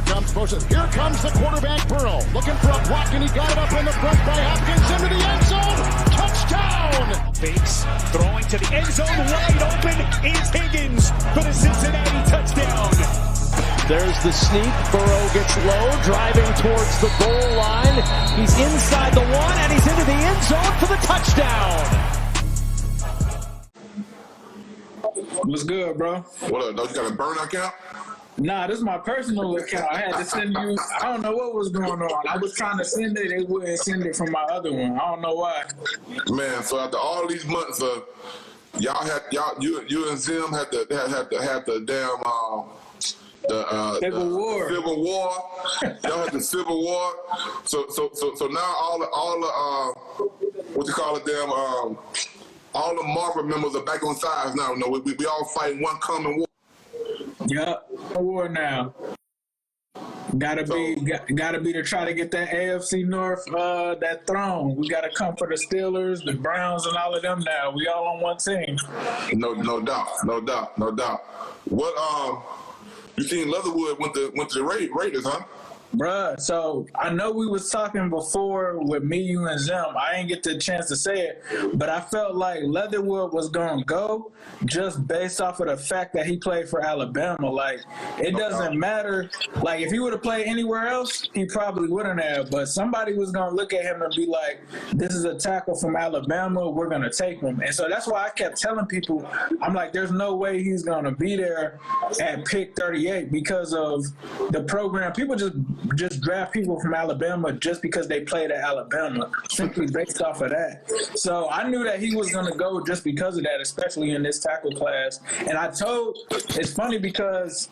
dumps motion. Here comes the quarterback, Burrow. Looking for a block, and he got it up in the front by Hopkins into the end zone. Touchdown! Fakes, throwing to the end zone. Wide open is Higgins for the Cincinnati touchdown. There's the sneak. Burrow gets low, driving towards the goal line. He's inside the one, and he's into the end zone for the touchdown. What's good, bro? What up, though? You got a burner account? Nah, this is my personal account. I had to send you. I don't know what was going on. I was trying to send it. They wouldn't send it from my other one. I don't know why. Man, so after all these months of you and Zim had the damn Civil War. Civil War. Y'all had the Civil War. So now all the what you call it, damn all the Marvel members are back on sides now. You know, we all fighting one common war. Yep, war now. Gotta be to try to get that AFC North that throne. We gotta come for the Steelers, the Browns, and all of them now. We all on one team. No doubt. What you seen Leatherwood went to the Raiders, huh? Bruh, so I know we was talking before with me, you, and Zim. I didn't get the chance to say it, but I felt like Leatherwood was going to go just based off of the fact that he played for Alabama. Like, it doesn't matter. Like, if he would have played anywhere else, he probably wouldn't have. But somebody was going to look at him and be like, this is a tackle from Alabama. We're going to take him. And so that's why I kept telling people, I'm like, there's no way he's going to be there at pick 38 because of the program. People just draft people from Alabama just because they played at Alabama, simply based off of that. So I knew that he was going to go just because of that, especially in this tackle class. And it's funny because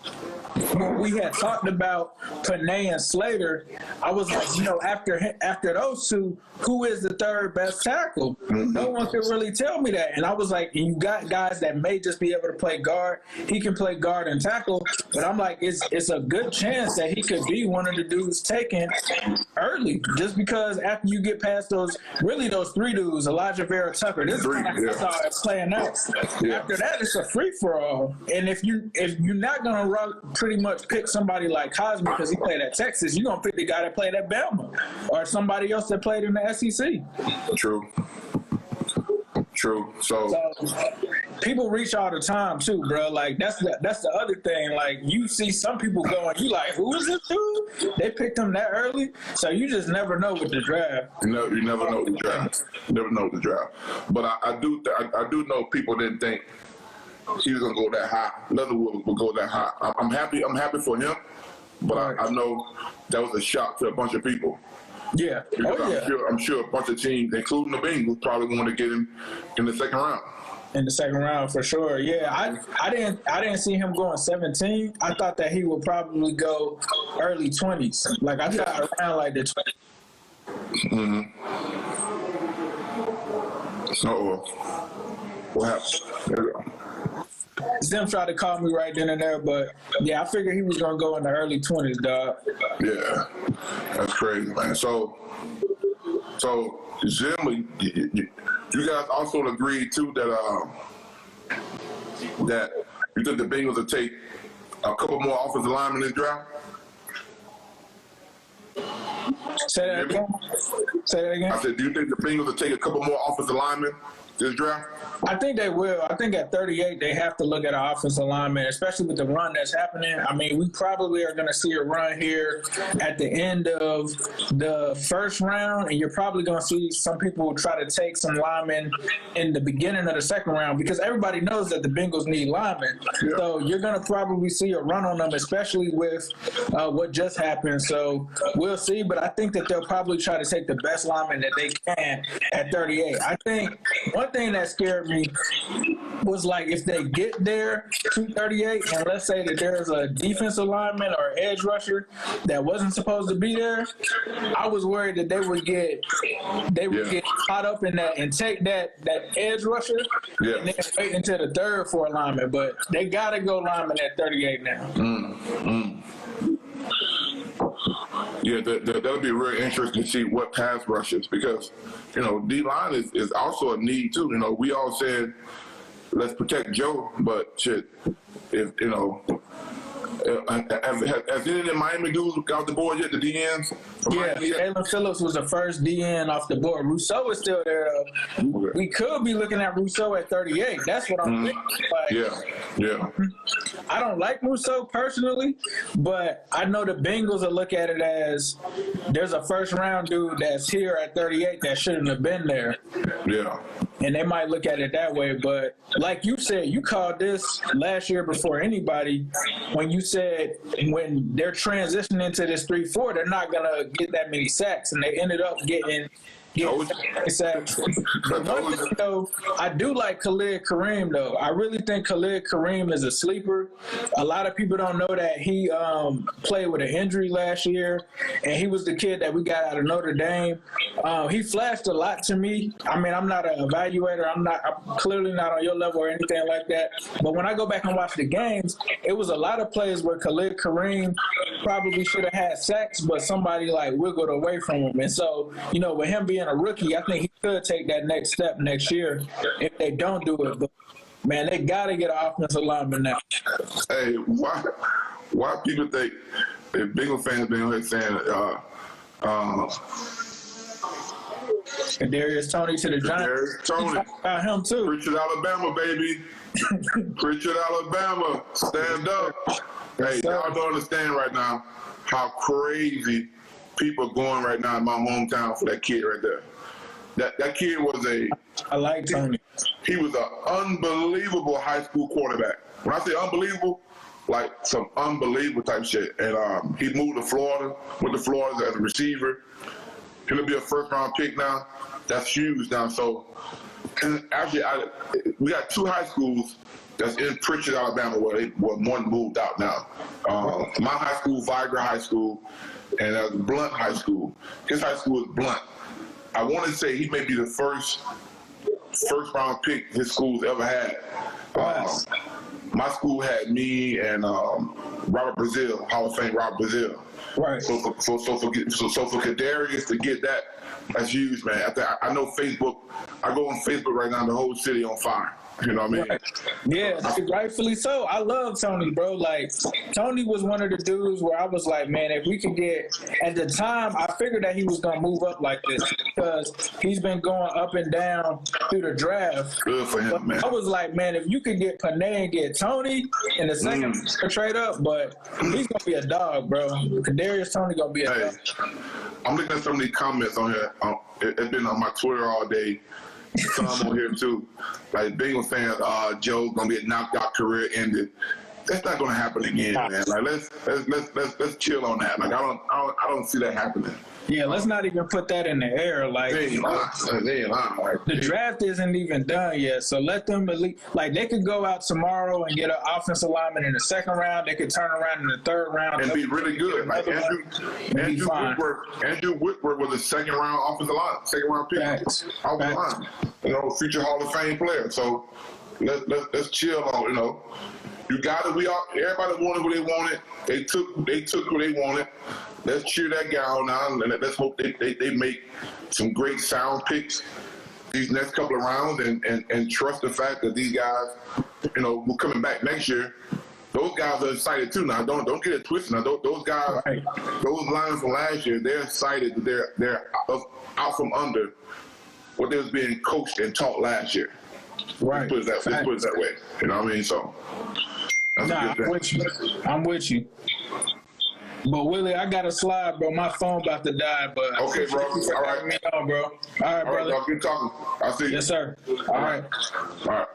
when we had talked about Panay and Slater, I was like, after those two, who is the third best tackle? No one could really tell me that. And I was like, you got guys that may just be able to play guard. He can play guard and tackle, but I'm like, it's a good chance that he could be one of the dudes taken early, just because after you get past those three dudes, Elijah Vera Tucker, this is how it's playing out. Yeah. After that, it's a free for all. And if you're not gonna pretty much pick somebody like Cosme because he played at Texas, you're gonna pick the guy that played at Bama or somebody else that played in the SEC. True. So people reach all the time too, bro. Like that's the other thing. Like you see some people going, you like, who is this dude? They picked him that early, so you just never know with the draft. You never know the draft. Never know the draft. But I do know people didn't think he was gonna go that high. Leatherwood would go that high. I'm happy for him, but I know that was a shock to a bunch of people. Yeah. I'm sure a bunch of teams, including the Bengals, probably want to get him in the second round. In the second round, for sure. Yeah, I didn't see him going 17. I thought that he would probably go early 20s. Like I thought around like the 20s. So what happened? There we go. Zim tried to call me right then and there, but yeah, I figured he was gonna go in the early 20s, dog. Yeah, that's crazy, man. So Zim, you guys also agreed too that you think the Bengals will take a couple more offensive linemen in this draft? Say that again. I said, do you think the Bengals will take a couple more offensive linemen this draft? I think they will. I think at 38, they have to look at an offensive lineman, especially with the run that's happening. I mean, we probably are going to see a run here at the end of the first round, and you're probably going to see some people try to take some linemen in the beginning of the second round because everybody knows that the Bengals need linemen. Yeah. So you're going to probably see a run on them, especially with what just happened. So we'll see, but I think that they'll probably try to take the best lineman that they can at 38. I think one thing that scared me was like if they get there to 38 and let's say that there's a defensive lineman or edge rusher that wasn't supposed to be there, I was worried that they would get caught up in that and take that edge rusher and then wait until the third for a lineman. But they got to go lineman at 38 now. Yeah, that'll be really interesting to see what pass rushes because, D-line is also a need too. We all said, let's protect Joe, but shit, if, Has any of the Miami dudes got the board yet? The DNs? Yeah, Jalen Phillips was the first DN off the board. Rousseau is still there. Okay. We could be looking at Rousseau at 38. That's what I'm thinking. Like, Yeah. I don't like Rousseau personally, but I know the Bengals will look at it as there's a first-round dude that's here at 38 that shouldn't have been there. Yeah. And they might look at it that way. But like you said, you called this last year before anybody when you said when they're transitioning into this 3-4, they're not going to get that many sacks. And they ended up getting sacks. But one thing, though, I do like Khalid Kareem, though. I really think Khalid Kareem is a sleeper. A lot of people don't know that he played with an injury last year, and he was the kid that we got out of Notre Dame. He flashed a lot to me. I mean, I'm not an evaluator. I'm clearly not on your level or anything like that. But when I go back and watch the games, it was a lot of plays where Khalid Kareem probably should have had sacks, but somebody like wiggled away from him. And so, you know, with him being a rookie, I think he could take that next step next year if they don't do it. But, man, they got to get an offensive lineman now. Hey, why people think if Bengals fans been here saying Kadarius Toney to the Giants. Tony About him, too. Pritchard, Alabama, baby. Pritchard, Alabama. Stand up. Hey, y'all don't understand right now how crazy people are going right now in my hometown for that kid right there. That kid was I like Tony. He was an unbelievable high school quarterback. When I say unbelievable, like some unbelievable type shit. And he moved to Florida, went to Florida as a receiver. He'll be a first-round pick now. That's huge now. So, and actually, we got two high schools that's in Pritchard, Alabama, where one moved out now. My high school, Vigra High School, and Blunt High School. His high school is Blunt. I want to say he may be the first-round pick his school's ever had. My school had me and Robert Brazile, Hall of Fame Robert Brazile. Right. So for Kadarius to get that, that's huge, man. I know Facebook. I go on Facebook right now. The whole city on fire. You know what I mean? Right. Yeah, rightfully so. I love Tony, bro. Like, Tony was one of the dudes where I was like, man, if we could get, at the time, I figured that he was going to move up like this because he's been going up and down through the draft. Good for him, man. I was like, man, if you could get Panay and get Tony in the second trade up, but he's going to be a dog, bro. Kadarius Toney going to be a dog. I'm looking at some of these comments on here. It's been on my Twitter all day. Some on here too. Like Bengals fans, Joe's gonna be a knockout career ended. That's not gonna happen again, man. Like let's chill on that. Like I don't see that happening. Yeah, let's not even put that in the air. Like, they ain't lying. The draft isn't even done yet, so let them believe. Like, they could go out tomorrow and get an offensive lineman in the second round. They could turn around in the third round and be really good. Like Andrew Whitworth was a second round offensive line, second round pick. Offensive line. You know, future Hall of Fame player. So let's chill on. You know, you got it. Everybody wanted what they wanted. They took what they wanted. Let's cheer that guy on now, and let's hope they make some great sound picks these next couple of rounds, and trust the fact that these guys, you know, will coming back next year. Those guys are excited too. Now, don't get it twisted. Now, those guys, those lines from last year, they're excited. They're out from under what they was being coached and taught last year. Right. Let's put it that way. You know what I mean? So. I'm with you. But Willie, I got to slide, bro. My phone about to die, but okay, bro. All right, me on, bro. All right, brother. All right, good talking. I'll see you. Yes, sir. All right. All right.